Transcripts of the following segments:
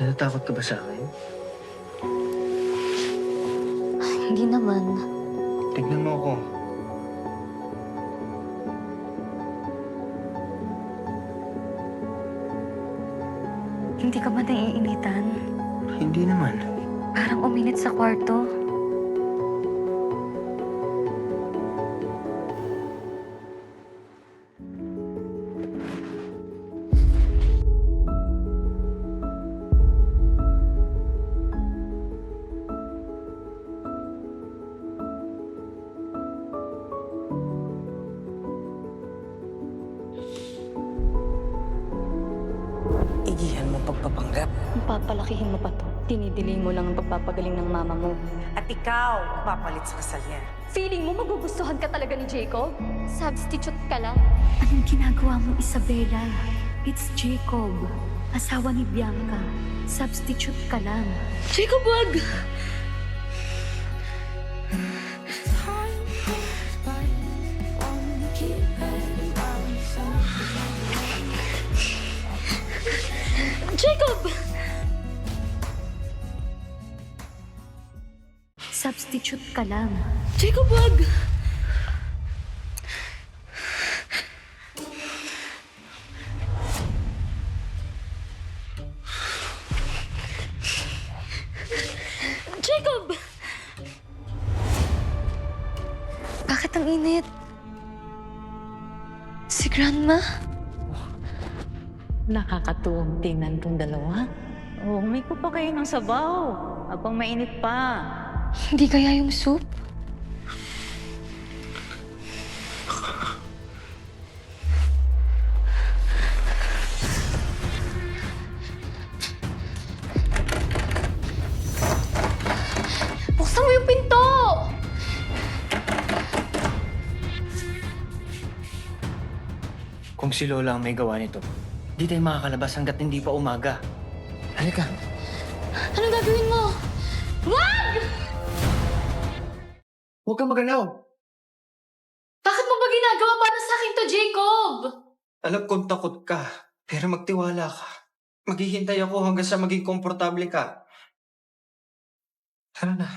Natatakot ka ba sa akin? Hindi naman. Tignan mo ako. Hindi ka ba naiinitan? Hindi naman. Parang uminit sa kwarto. Igihan mo pagpapanggap. Kung papalakihin mo pa to, dinidelay mo lang ang pagpapagaling ng mama mo. At ikaw, papalit sa kasal niya. Feeling mo magugustuhan ka talaga ni Jacob? Substitute ka lang. Anong ginagawa mo, Isabela? It's Jacob, asawa ni Bianca. Substitute ka lang. Jacob, wag! Jacob! Substitute ka lang. Jacob, wag! Jacob! Bakit ang init? Si Grandma? Nakakatuwang tingnan tong dalawa. Oh, humiko pa kayo ng sabaw habang mainit pa. Hindi kaya yung soup? Buksan mo yung pinto! Kung si Lola ang may gawa nito, di tayo makakalabas hanggat hindi pa umaga. Halika. Anong gagawin mo? Wag! Huwag kang magalaw. Bakit mo ba ginagawa para sa akin to, Jacob? Alam kong takot ka, pero magtiwala ka. Maghihintay ako hanggang sa maging komportable ka. Tara na.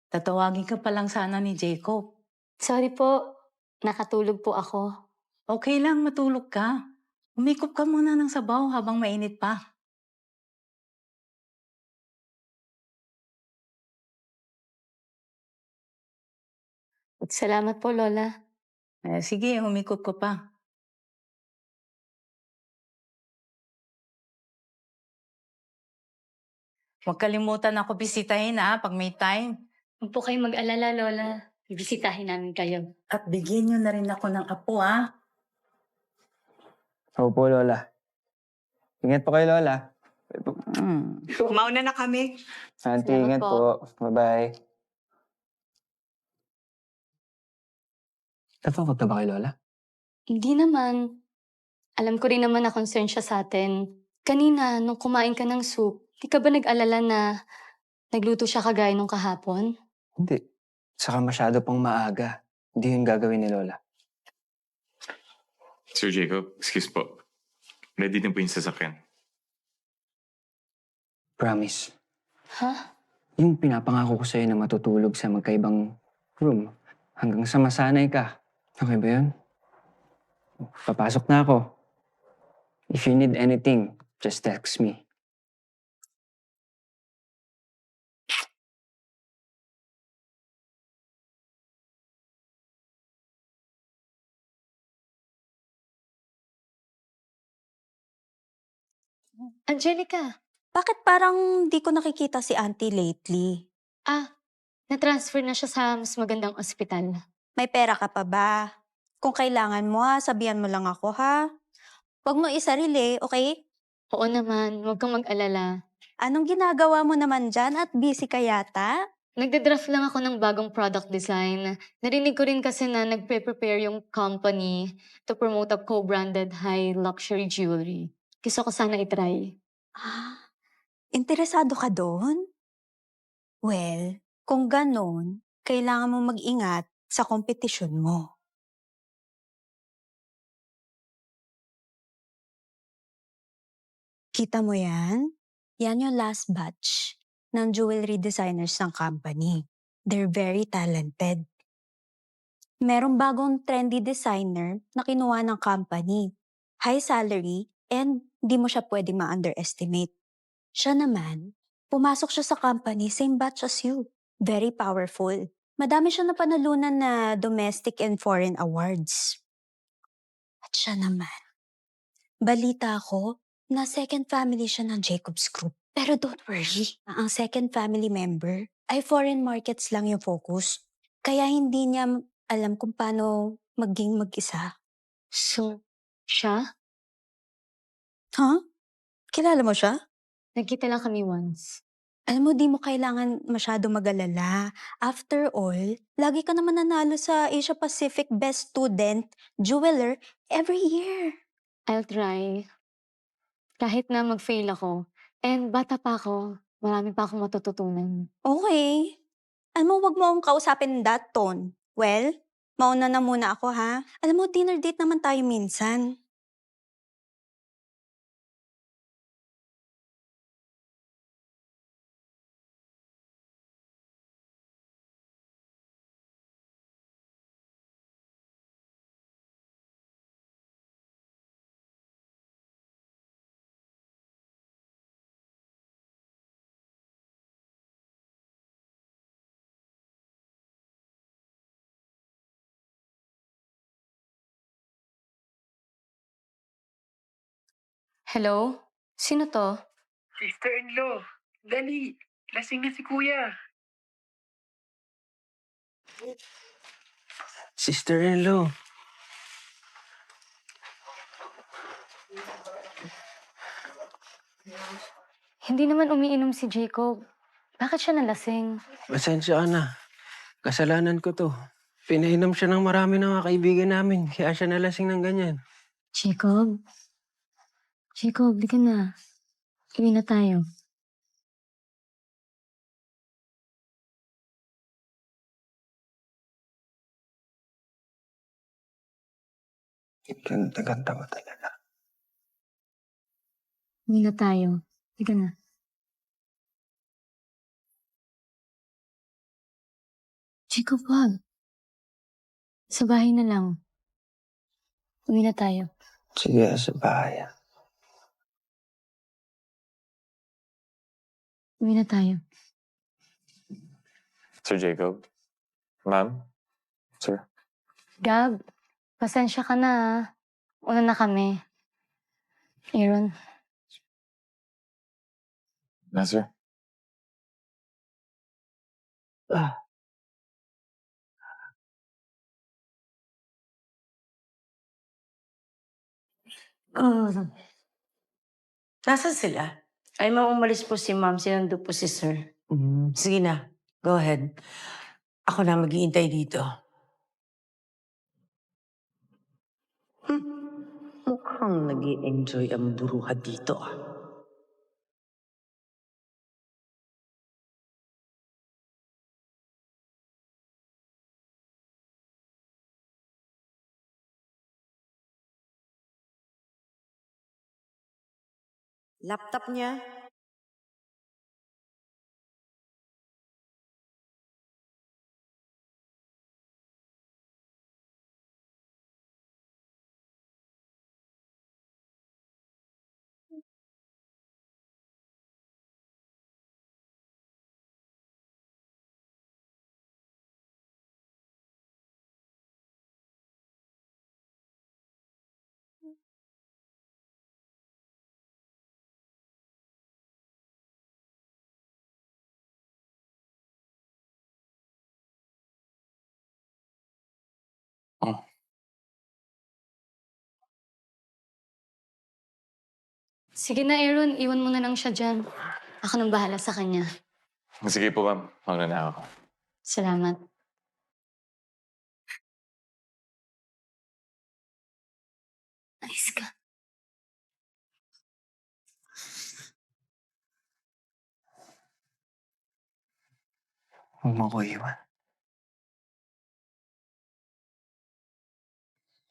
Tatawagin ka pa lang sana ni Jacob. Sorry po, nakatulog po ako. Okay lang, matulog ka. Umikop ka muna ng sabaw habang mainit pa. Salamat po, Lola. Sige, umikop ka pa. Huwag kalimutan ako bisitahin pag may time. Huwag po kayong mag-alala, Lola. Ibisitahin namin kayo. At bigyan niyo na rin ako ng apo, Opo, Lola. Ingat po kayo, Lola. Mauna na kami. Auntie, Salamat ingat po. po. Bye-bye. Natakot na ba kay Lola? Hindi naman. Alam ko rin naman na concern siya sa atin. Kanina, nung kumain ka ng soup, di ka ba nag-alala na nagluto siya kagaya nung kahapon? Hindi. Saka masyado pang maaga. Hindi yung gagawin ni Lola. Sir Jacob, excuse po. Ready na po yung sasakyan. Promise. Ha? Yung pinapangako ko sa'yo na matutulog sa magkaibang room hanggang sa masanay ka. Okay ba yun? Papasok na ako. If you need anything, just text me. Angelica. Bakit parang di ko nakikita si Auntie lately? Ah, Na-transfer na siya sa mas magandang ospital. May pera ka pa ba? Kung kailangan mo sabihan mo lang ako ha. Huwag mo isarili, okay? Oo naman, huwag kang mag-alala. Anong ginagawa mo naman dyan at busy ka yata? Nagde-draft lang ako ng bagong product design. Narinig ko rin kasi na nagpe-prepare yung company to promote a co-branded high luxury jewelry. Gusto ko sana itry. Ah, interesado ka doon? Well, kung ganon, kailangan mo mag-ingat sa kompetisyon mo. Kita mo yan? Yan yung last batch ng jewelry designers ng company. They're very talented. Merong bagong trendy designer na kinuha ng company. High salary and di mo siya pwede ma-underestimate. Siya naman, pumasok siya sa company same batch as you. Very powerful. Madami siya napanalunan na domestic and foreign awards. At siya naman, balita ko na second family siya ng Jacobs Group. Pero don't worry, ang second family member ay foreign markets lang yung focus. Kaya hindi niya alam kung paano maging mag-isa. So, siya? Huh? Kilala mo siya? Nagkita lang kami once. Alam mo, di mo kailangan masyado mag-alala. After all, lagi ka naman nanalo sa Asia Pacific Best Student Jeweler every year. I'll try. Kahit na mag-fail ako. And bata pa ako, marami pa akong matututunan. Okay. Alam mo, wag mo akong kausapin that tone. Well, mauna na muna ako ha. Alam mo, dinner date naman tayo minsan. Hello? Sino to? Sister-in-law, dali. Lasing na si kuya. Sister-in-law. Hindi naman umiinom si Jacob. Bakit siya nalasing? Pasensya ka na. Kasalanan ko to. Pinainom siya ng marami ng mga kaibigan namin, kaya siya nalasing ng ganyan. Jacob? Jacob, di ka na. Uwi na tayo. Ganda-ganda ko talaga. Uwi na tayo. Di ka na. Jacob, wag. Sa bahay na lang. Uwi na tayo. Sige, sa bahay. Uwi na tayo. Sir Jacob? Ma'am? Sir? Gab, pasensya ka na ah. Una na kami. Aaron, Na, sir? Ah, Nasaan sila? Ay, maumalis po si ma'am. Sinundo po si sir. Sige na, go ahead. Ako na mag-iintay dito. Mukhang nag enjoy ang buruha dito ah. Laptop niya? Sige na, Aaron. Iwan mo na lang siya dyan. Ako nang bahala sa kanya. Sige po, ma'am. Mauna na ako. Salamat. Ayos ka. Huwag mo ko iwan.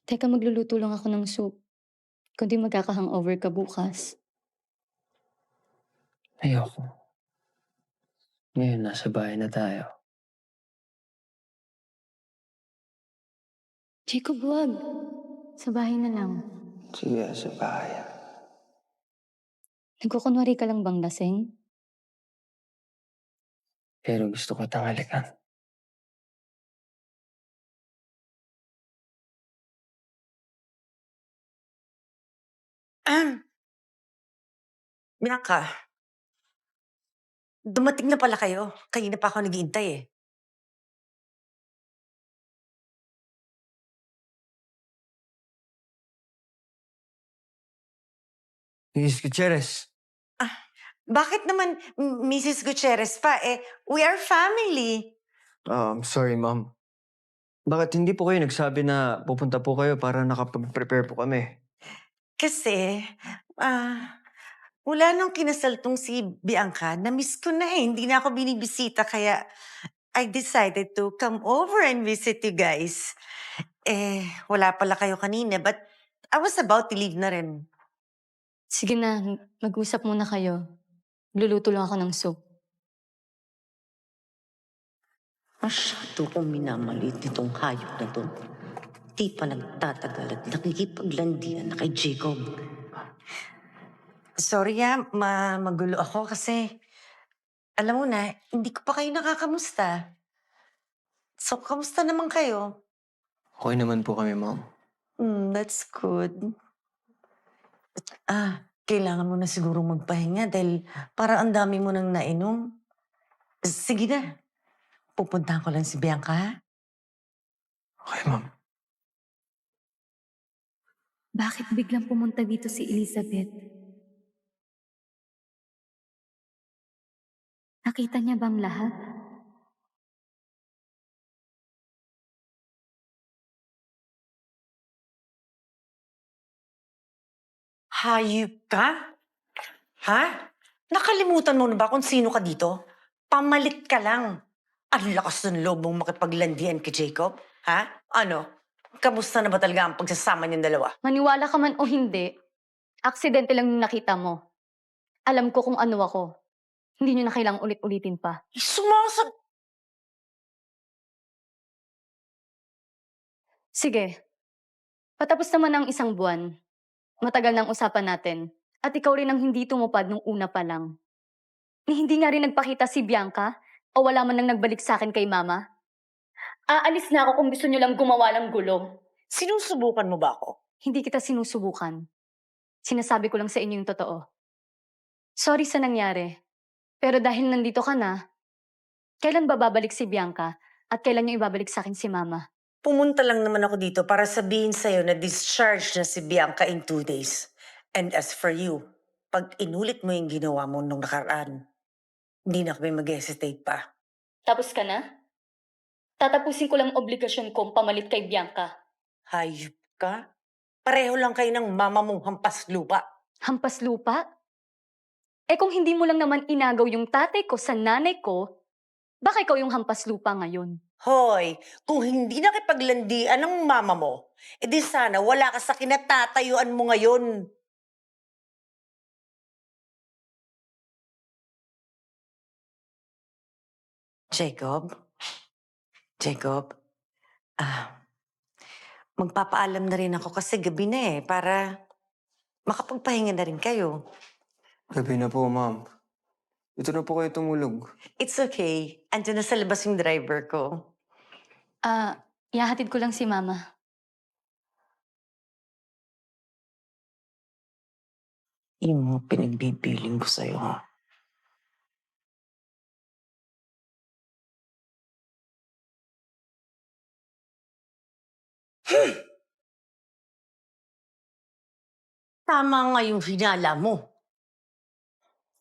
Teka, magluluto lang ako ng soup. Kundi magkaka-hangover ka bukas. Ayoko. Ngayon, nasa bahay na tayo. Jacob, wag. Sa bahay na lang. Sige, sa bahay. Nagkukunwari ka lang bang lasing? Pero gusto ko tanghalikan. Bianca, dumating na pala kayo. Kanina pa ako naghihintay eh. Mrs. Gutierrez. Bakit naman Mrs. Gutierrez pa? We are family. Sorry, ma'am. Bakit hindi po kayo nagsabi na pupunta po kayo para nakapag-prepare po kami? Kasi, mula nung kinasal tong si Bianca, na-miss ko na eh. Hindi na ako binibisita, kaya I decided to come over and visit you guys. Wala pala kayo kanina, but I was about to leave na rin. Sige na, mag-usap muna kayo. Luluto lang ako ng soup. Masyado kong minamalit nitong hayop na to. Di pa nagtatagal at nakikipaglandian na kay Jacob. Sorry magulo ako kasi, alam mo na, hindi ko pa kayo nakakamusta. So, kamusta naman kayo? Okay naman po kami, ma'am. That's good. Kailangan mo na siguro magpahinga dahil para ang dami mo nang nainom. Sige na. Pupuntahan ko lang si Bianca, ha? Okay, ma'am. Bakit biglang pumunta dito si Elizabeth? Nakita niya bang lahat? Hayop ka? Ha? Nakalimutan mo na ba kung sino ka dito? Pamalit ka lang. Ang lakas ng loob mong makipaglandian kay Jacob. Ha? Ano? Kamusta na ba talaga ang pagsasama niyong dalawa? Maniwala ka man o hindi, aksidente lang yung nakita mo. Alam ko kung ano ako. Hindi niyo na kailangang ulit-ulitin pa. Sige. Patapos naman ang isang buwan. Matagal nang usapan natin. At ikaw rin ang hindi tumupad nung una pa lang. Ni hindi nga rin nagpakita si Bianca o wala man nang nagbalik sa akin kay Mama. Aalis na ako kung gusto niyo lang gumawa ng gulo. Sinusubukan mo ba ako? Hindi kita sinusubukan. Sinasabi ko lang sa inyo yung totoo. Sorry sa nangyari. Pero dahil nandito ka na, kailan ba babalik si Bianca at kailan niyo ibabalik sa akin si Mama? Pumunta lang naman ako dito para sabihin sa'yo na discharge na si Bianca in 2 days. And as for you, pag inulit mo yung ginawa mo nung nakaraan, hindi na kami mag-hesitate pa. Tapos ka na? Tatapusin ko lang ang obligasyon kong pamalit kay Bianca. Hayop ka? Pareho lang kayo ng mama mong hampas lupa. Hampas lupa? Kung hindi mo lang naman inagaw yung tatay ko sa nanay ko, baka ikaw yung hampas lupa ngayon. Hoy, kung hindi nakipaglandian ng mama mo, edi sana wala ka sa kinatatayuan mo ngayon. Jacob? Jacob? Magpapaalam na rin ako kasi gabi na para makapagpahinga na rin kayo. Gabi na po, ma'am. Ito na po kayo tumulog. It's okay. Andiyan na sa labas yung driver ko. Ihahatid ko lang si Mama. Yung mga pinagbibiling ko sa'yo, ha? Tama nga yung hinala mo.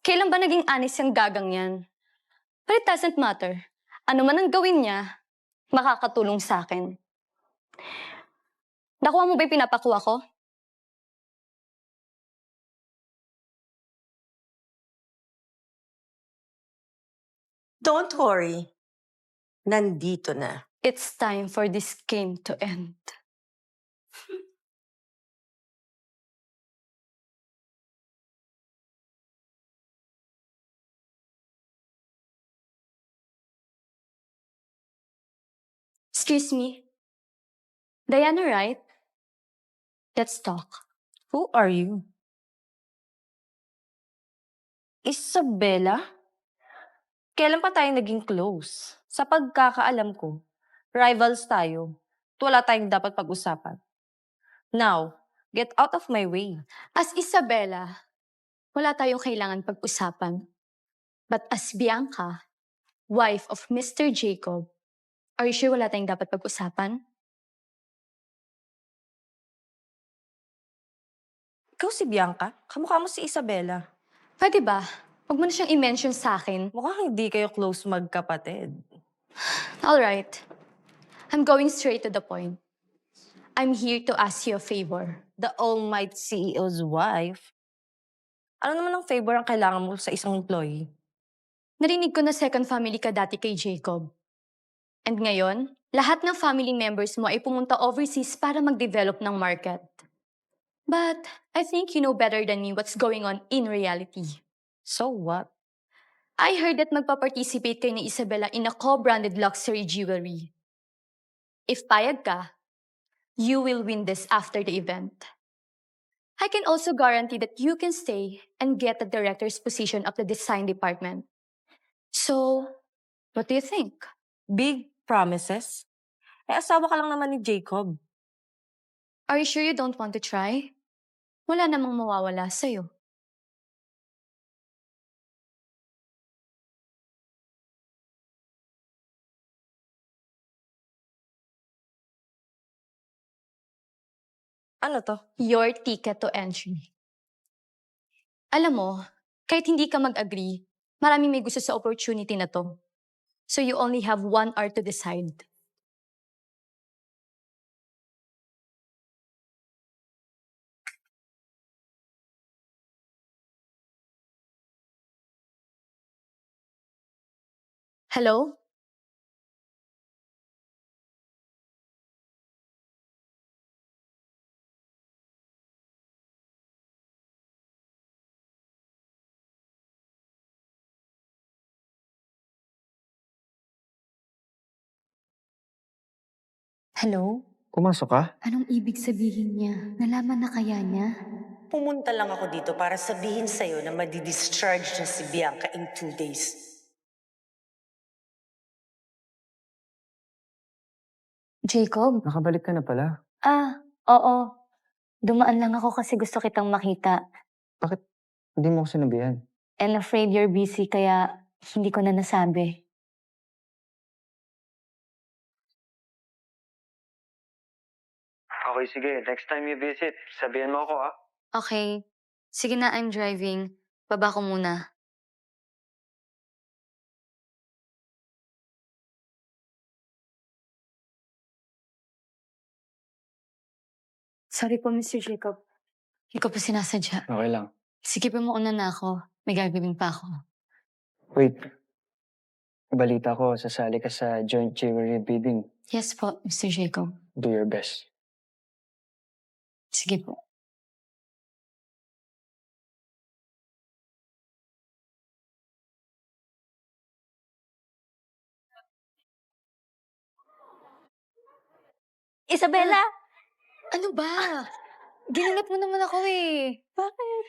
Kailan ba naging honest yung gagang yan? But it doesn't matter. Ano man ang gawin niya, makakatulong sa akin. Nakuha mo ba yung pinapakuha ko? Don't worry. Nandito na. It's time for this game to end. Excuse me. Diana, right? Let's talk. Who are you? Isabella? Kailan pa tayo naging close? Sa pagkakaalam ko, rivals tayo. Wala tayong dapat pag-usapan. Now, get out of my way. As Isabella, wala tayong kailangan pag-usapan. But as Bianca, wife of Mr. Jacob, are you sure wala tayong dapat pag-usapan? Ikaw si Bianca? Kamukha mo si Isabella. Pwede ba? Huwag mo na siyang i-mention sa akin. Mukhang hindi kayo close magkapatid. Alright. I'm going straight to the point. I'm here to ask you a favor. The almighty CEO's wife? Ano naman ang favor ang kailangan mo sa isang employee? Narinig ko na second family ka dati kay Jacob. And ngayon, lahat ng family members mo ay pumunta overseas para mag-develop ng market. But I think you know better than me what's going on in reality. So what? I heard that magpa-participate kayo ni Isabella in a co-branded luxury jewelry. If payag ka, you will win this after the event. I can also guarantee that you can stay and get the director's position of the design department. So, what do you think? Big promises? Asawa ka lang naman ni Jacob. Are you sure you don't want to try? Wala namang mawawala sa'yo. Ano to? Your ticket to entry. Alam mo, kahit hindi ka mag-agree, maraming may gusto sa opportunity na to. So you only have 1 hour to decide. Hello? Hello? Pumasok ka? Anong ibig sabihin niya? Nalaman na kaya niya? Pumunta lang ako dito para sabihin sa'yo na madi-discharge na si Bianca in 2 days. Jacob? Nakabalik ka na pala. Oo. Dumaan lang ako kasi gusto kitang makita. Bakit hindi mo ko sinabihan? And afraid you're busy kaya hindi ko na nasabi. Okay, sige. Next time you visit, sabihan mo ako, ah. Okay. Sige na, I'm driving. Baba ko muna. Sorry po, Mr. Jacob. Hindi ko po sinasadya. Okay lang. Sige po, mauna na ako. May gagawin pa ako. Wait. Balita ko, sasali ka sa joint jewelry bidding. Yes po, Mr. Jacob. Do your best. Sige po. Isabella! Ano ba? Giningat mo naman ako eh. Bakit?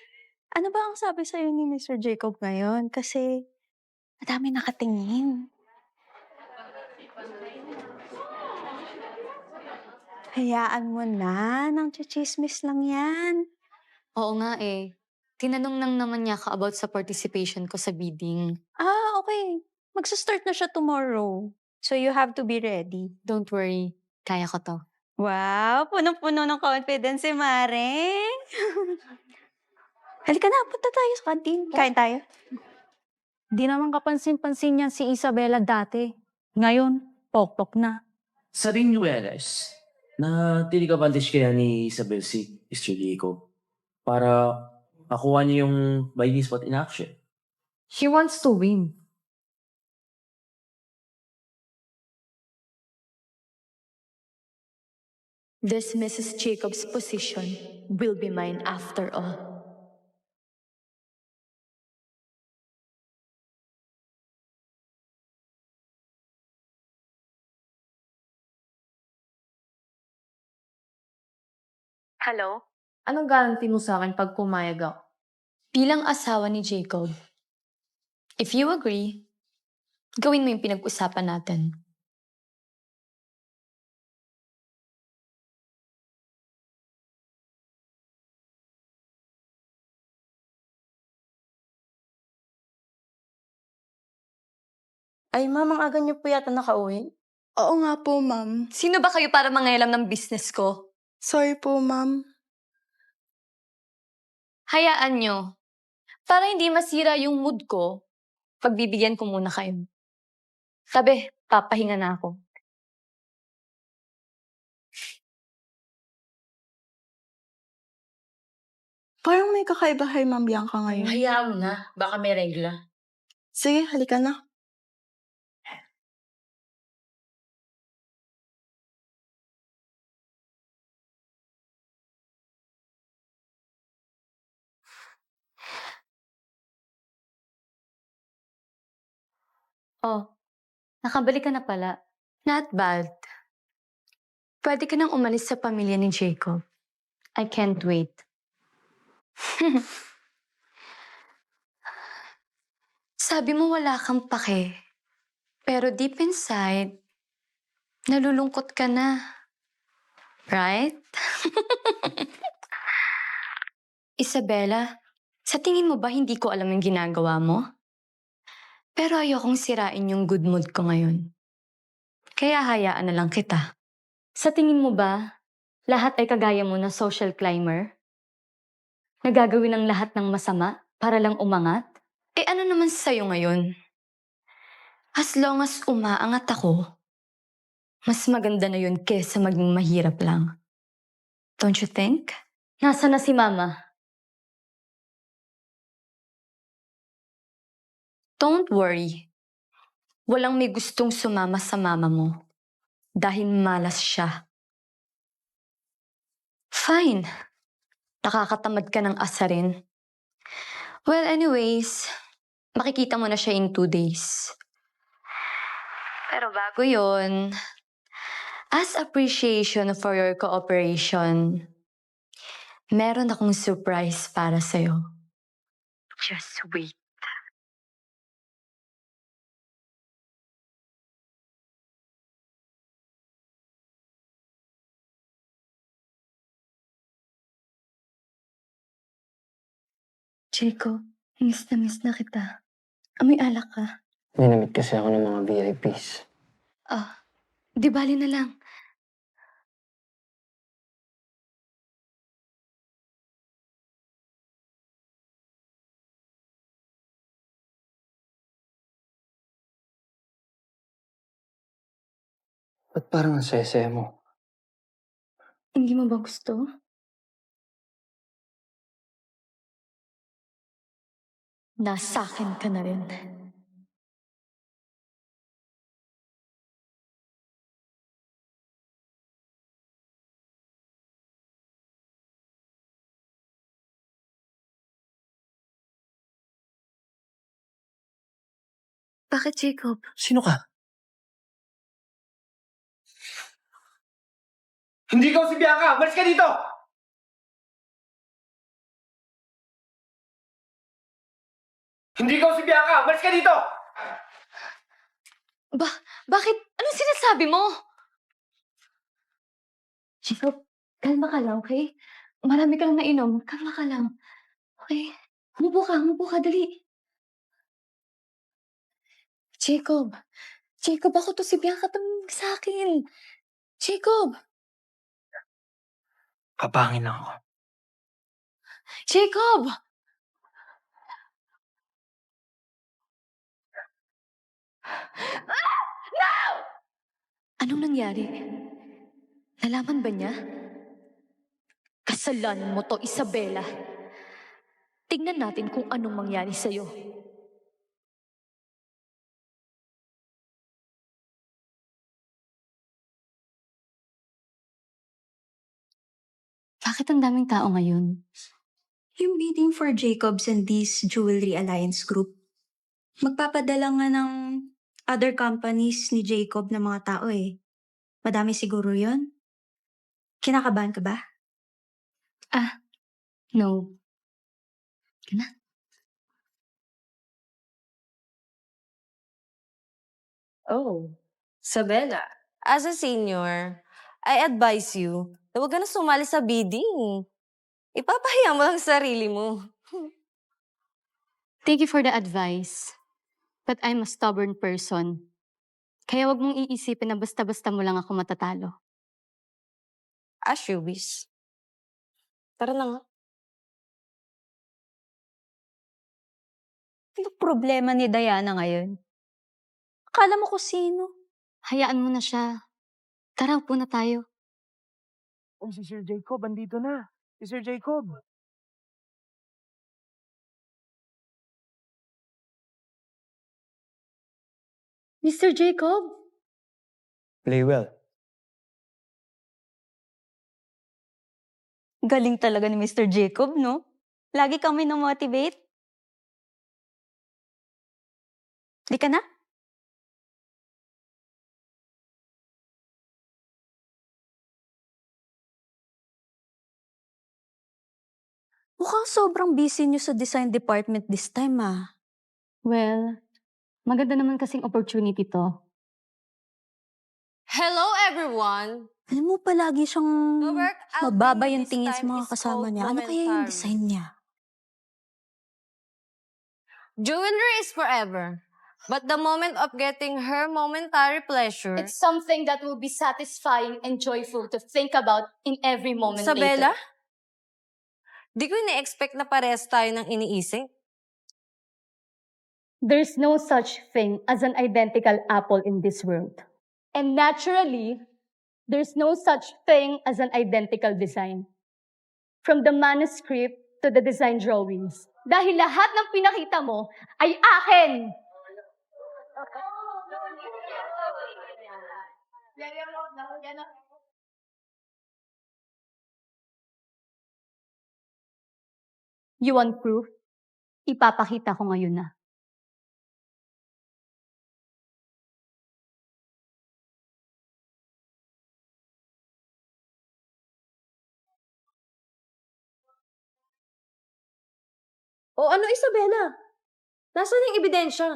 Ano ba ang sabi sa'yo ni Mr. Jacob ngayon? Kasi madami nakatingin. Hayaan mo na. Nang chichismis lang yan. Oo nga eh. Tinanong lang naman niya ka about sa participation ko sa bidding. Okay. Magsa-start na siya tomorrow. So you have to be ready. Don't worry. Kaya ko to. Wow! Punong-puno ng confidence si Mare. Halika na, punta tayo sa kantin. Kain tayo. Di naman kapansin-pansin niyan si Isabela dati. Ngayon, pokpok na. Sa Rinuelas, na tinikabantage kaya ni Isabel si Mr. Diego para makuha niya yung by the spot in action. She wants to win. This Mrs. Jacob's position will be mine after all. Hello? Anong guarantee mo sa akin pag pumayag ako? Bilang asawa ni Jacob, if you agree, gawin mo yung pinag-usapan natin. Ay, ma'am, ang aga niyo po yata nakauwi. Oo nga po, ma'am. Sino ba kayo para mangialam ng business ko? Sorry po, ma'am. Hayaan nyo. Para hindi masira yung mood ko, pagbibigyan ko muna kayo. Sabi, papahinga na ako. Parang may kakaiba kay Ma'am Bianca ngayon. Hayaan mo na. Baka may regla. Sige, halika na. Oh, nakabalik ka na pala. Not bad. Pwede ka nang umalis sa pamilya ni Jacob. I can't wait. Sabi mo wala kang pake. Pero deep inside, nalulungkot ka na. Right? Isabella, sa tingin mo ba hindi ko alam yung ginagawa mo? Pero ayokong sirain yung good mood ko ngayon. Kaya hayaan na lang kita. Sa tingin mo ba, lahat ay kagaya mo na social climber? Nagagawin ang lahat ng masama para lang umangat? Eh ano naman sa'yo ngayon? As long as umaangat ako, mas maganda na yun kesa maging mahirap lang. Don't you think? Nasaan na si Mama? Don't worry. Walang may gustong sumama sa mama mo. Dahil malas siya. Fine. Nakakatamad ka ng asarin. Well, anyways, makikita mo na siya in 2 days. Pero bago yun, as appreciation for your cooperation, meron akong surprise para sa'yo. Just wait. Jacob, miss na kita. Amoy alak ka. Minamit kasi ako ng mga VIPs. Ah, di bali na lang. Ba't parang ang saya-saya mo? Hindi mo ba gusto? Nasa akin ka na rin. Bakit, Jacob? Sino ka? Hindi ka si Bianca! Malis ka dito! Hindi ka si Bianca! Malis ka dito! Bakit? Anong sinasabi mo? Jacob, kalma ka lang, okay? Marami ka lang nainom. Kalma ka lang. Okay? Umupo ka, dali. Jacob, ako to si Bianca tumingin sa akin. Jacob! Kapangin ako. Jacob! Anong nangyari? Nalaman ba niya? Kasalanan mo to, Isabela. Tingnan natin kung anong mangyari sa'yo. Bakit ang daming tao ngayon? Yung bidding for Jacobs and Dee's Jewelry Alliance Group. Magpapadala nga ng other companies ni Jacob na mga tao eh. Madami siguro yon. Kinakabahan ka ba? No. Oh, Isabella. As a senior, I advise you na huwag ka na sumali sa bidding. Ipapahiya mo lang sa sarili mo. Thank you for the advice. But I'm a stubborn person. Kaya wag mong iisipin na basta-basta mo lang ako matatalo. As you wish. Tara na nga. Ano problema ni Diana ngayon? Akala mo ko sino? Hayaan mo na siya. Tara, upo na tayo. Oh, si Sir Jacob, andito na. Si Sir Jacob. Mr. Jacob? Play well. Galing talaga ni Mr. Jacob, no? Lagi kami na-motivate. Di ka na? Mukhang sobrang busy niyo sa design department this time, ah. Well, maganda naman kasing opportunity to. Hello, everyone! Alam mo, palagi siyang The work I'll mababa bring you yung this tingin sa time mga is kasama called niya. Ano kaya yung momentary. design niya? Jewelry is forever. But the moment of getting her momentary pleasure... It's something that will be satisfying and joyful to think about in every moment Isabella? later. Di ko ina-expect na parehas tayo ng iniisip. There's no such thing as an identical apple in this world. And naturally, there's no such thing as an identical design. From the manuscript to the design drawings. Dahil lahat ng pinakita mo ay akin! You want proof? Ipapakita ko ngayon na. O ano, Isabella? Nasaan yung ebidensya?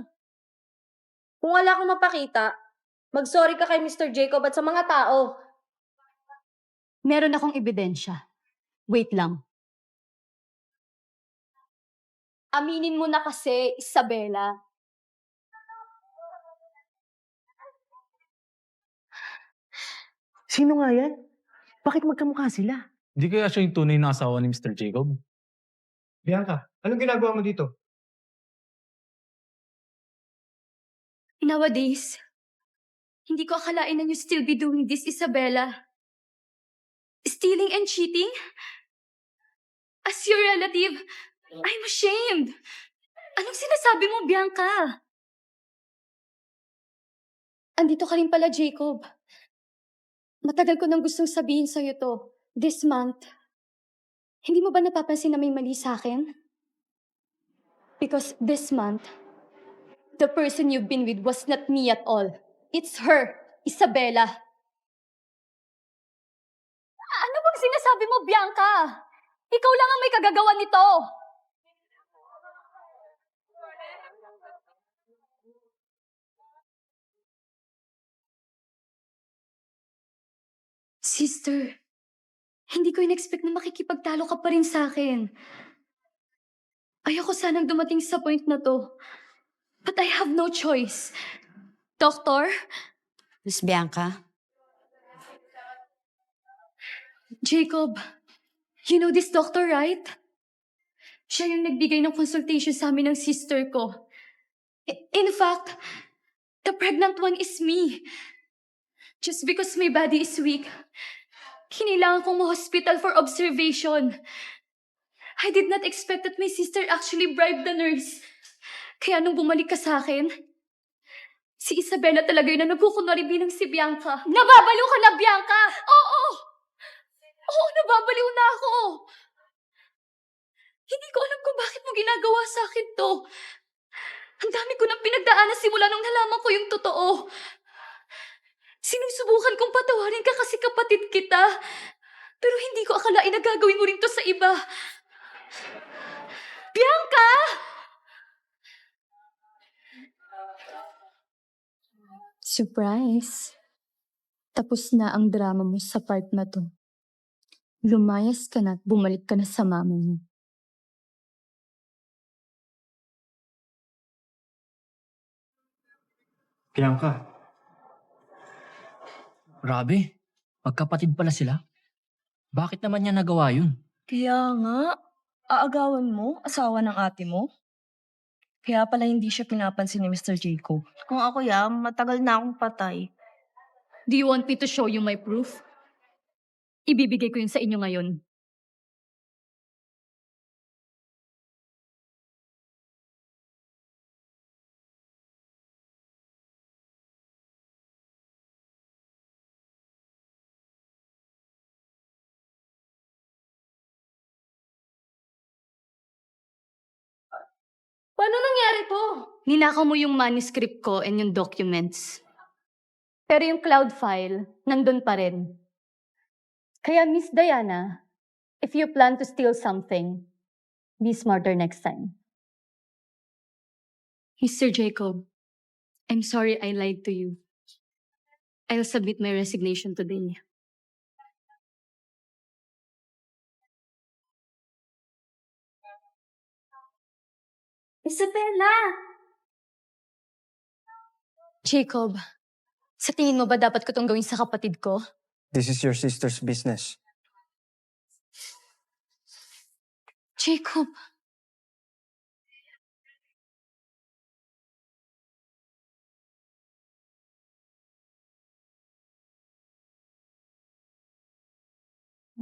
Kung wala kang mapakita, mag-sorry ka kay Mr. Jacob at sa mga tao. Meron akong ebidensya. Wait lang. Aminin mo na kasi, Isabela. Sino nga yan? Bakit magkamukha sila? Di kaya siya yung tunay na asawa ni Mr. Jacob? Bianca, anong ginagawa mo dito? Nowadays, hindi ko akalain na you still be doing this, Isabela. Stealing and cheating? As your relative, I'm ashamed. Anong sinasabi mo, Bianca? Andito ka rin pala, Jacob. Matagal ko nang gustong sabihin sa'yo to. This month. Hindi mo ba napapansin na may mali sa akin? Because this month, the person you've been with was not me at all. It's her, Isabela. Ano bang sinasabi mo, Bianca? Ikaw lang ang may kagagawa nito. Sister, hindi ko in-expect na makikipagtalo ka pa rin sa akin. Ayoko sanang dumating sa point na to. But I have no choice. Doctor? Miss Bianca? Jacob, you know this doctor, right? Siya yung nagbigay ng consultation sa amin ng sister ko. In fact, the The pregnant one is me. Just because my body is weak, kinailangan kong ma-hospital for observation. I did not expect that my sister actually bribed the nurse. Kaya nung bumalik ka sa akin, si Isabella talaga yun na nagkukunwari bilang si Bianca. Nababaliw ka na, Bianca! Oo! Oo, nababaliw na ako! Hindi ko alam kung bakit mo ginagawa sa akin to. Ang dami ko nang pinagdaanan simula nung nalaman ko yung totoo. Sinusubukan kong patawarin ka kasi kapatid kita. Pero hindi ko akalain na gagawin mo rin to sa iba. Bianca! Surprise! Tapos na ang drama mo sa part na to. Lumayas ka na at bumalik ka na sa mama mo. Bianca, Grabe, magkapatid pala sila. Bakit naman niya nagawa yun? Kaya nga, aagawan mo, asawa ng ate mo. Kaya pala hindi siya pinapansin ni Mr. Jacob. Kung ako matagal na akong patay. Do you want me to show you my proof? Ibibigay ko yun sa inyo ngayon. Paano nangyari to? Ninakaw mo yung manuscript ko and yung documents. Pero yung cloud file, nandun pa rin. Kaya Miss Diana, if you plan to steal something, be smarter next time. Mr. Jacob, I'm sorry I lied to you. I'll submit my resignation today. Isabella! Jacob, sa tingin mo ba dapat ko tong gawin sa kapatid ko? this is your sister's business. Jacob!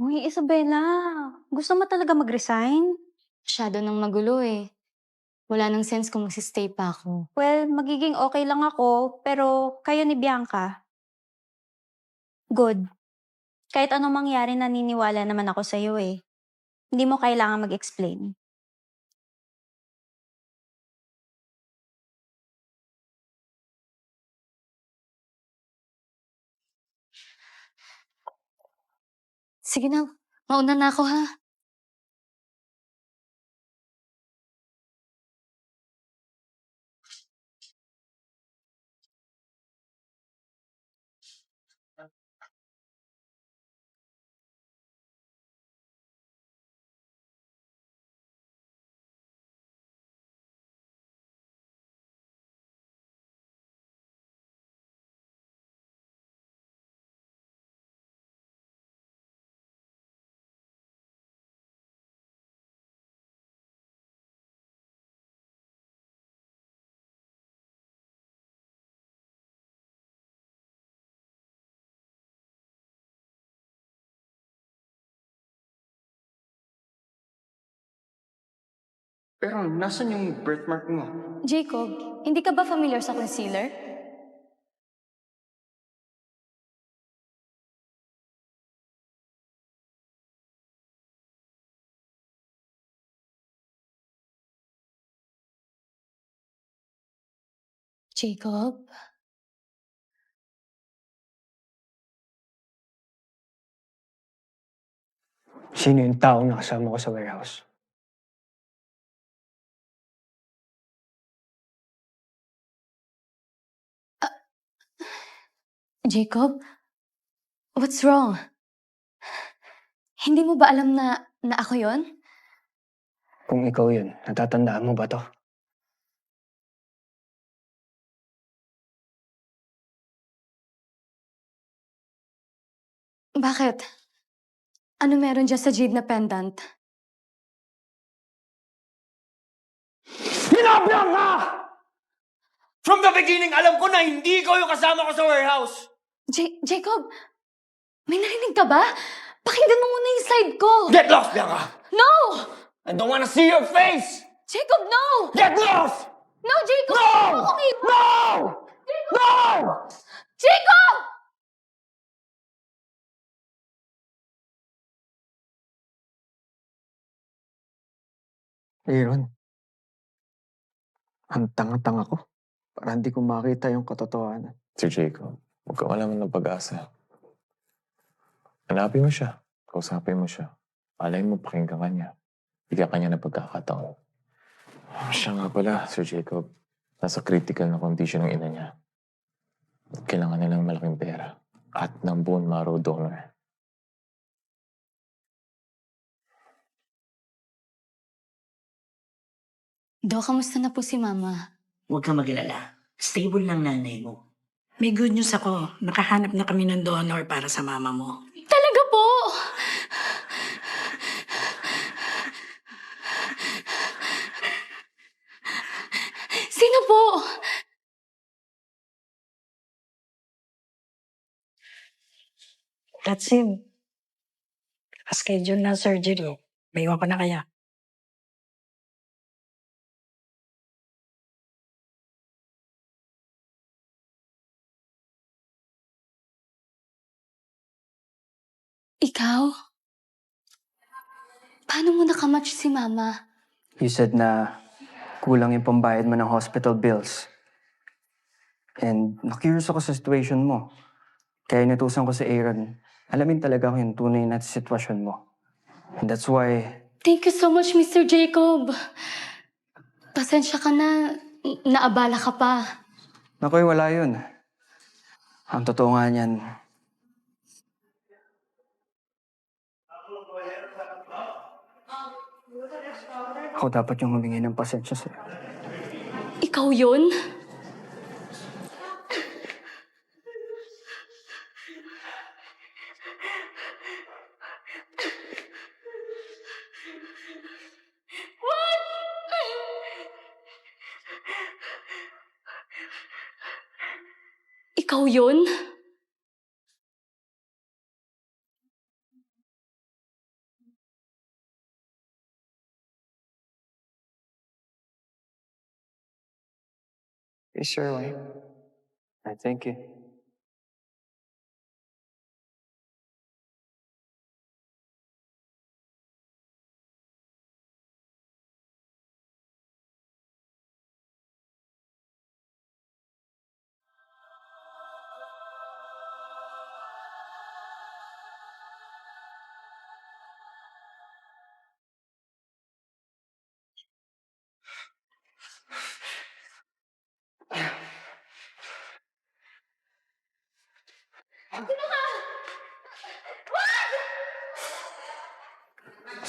Uy, Isabella, gusto mo talaga mag-resign? Masyado nang magulo eh. Wala nang sense kung magsistay pa ako. Well, magiging okay lang ako, pero kayo ni Bianca. Good. Kahit anong mangyari, naniniwala naman ako sa'yo eh. Hindi mo kailangan mag-explain. Sige na, mauna na ako ha. Pero nasan yung birthmark mo? Jacob, hindi ka ba familiar sa concealer? Jacob? Sino yung taong nakasama ko sa warehouse? Jacob? What's wrong? Hindi mo ba alam na ako yon? Kung ikaw yun, natatandaan mo ba to? Bakit? Ano meron dyan sa jade na pendant? Binabiyak ka! From the beginning, alam ko na hindi ikaw yung kasama ko sa warehouse! Jacob, may narinig ka ba? Pakinggan mo muna yung side ko. Get lost, Bianca! No! I don't wanna see your face! Jacob, no! Get lost! No, Jacob! No! Okay. No! No! Jacob! Aaron, ang tanga-tanga ko. Para hindi ko makita yung katotohanan. Sir Jacob, huwag ka wala ng pag-asa. Hanapin mo siya. Kausapin mo siya. Alay mo, pakinggan ka niya. Bigyan ka niya ng pagkakataon. Siya nga pala, Sir Jacob. Nasa critical na condition ng ina niya. Kailangan na ng malaking pera. At ng bone marrow donor. Do, kamusta na po si Mama? Huwag kang mag-alala. Stable lang nanay mo. May good news ako. Nakahanap na kami ng donor para sa mama mo. Talaga po! Sino po? That's him. Nakaschedule na surgery. Maiwan ko na kaya. Ikaw? Paano mo nakamatch si Mama? You said na kulang yung pambayad mo ng hospital bills. And na-curious ako sa situation mo. Kaya inutusan ko si Aaron. Alamin talaga ko yung tunay na sitwasyon mo. And that's why... Thank you so much, Mr. Jacob. Pasensya ka na. Naabala ka pa. Nakoy, wala yun. Ang totoo nga niyan, ako dapat yung humingi ng pasensya sa'yo. Ikaw yun? Ikaw yun? Yes, sir, Wayne. I thank you.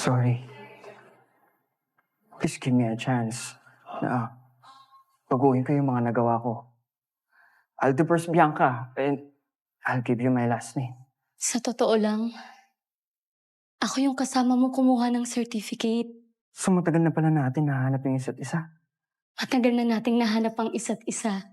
Sorry. Please give me a chance na baguhin ko yung mga nagawa ko. I'll divorce Bianca and I'll give you my last name. Sa totoo lang, ako yung kasama mo kumuha ng certificate. So matagal na pala natin nahanap yung isa't isa. Matagal na nating nahanap ang isa't isa.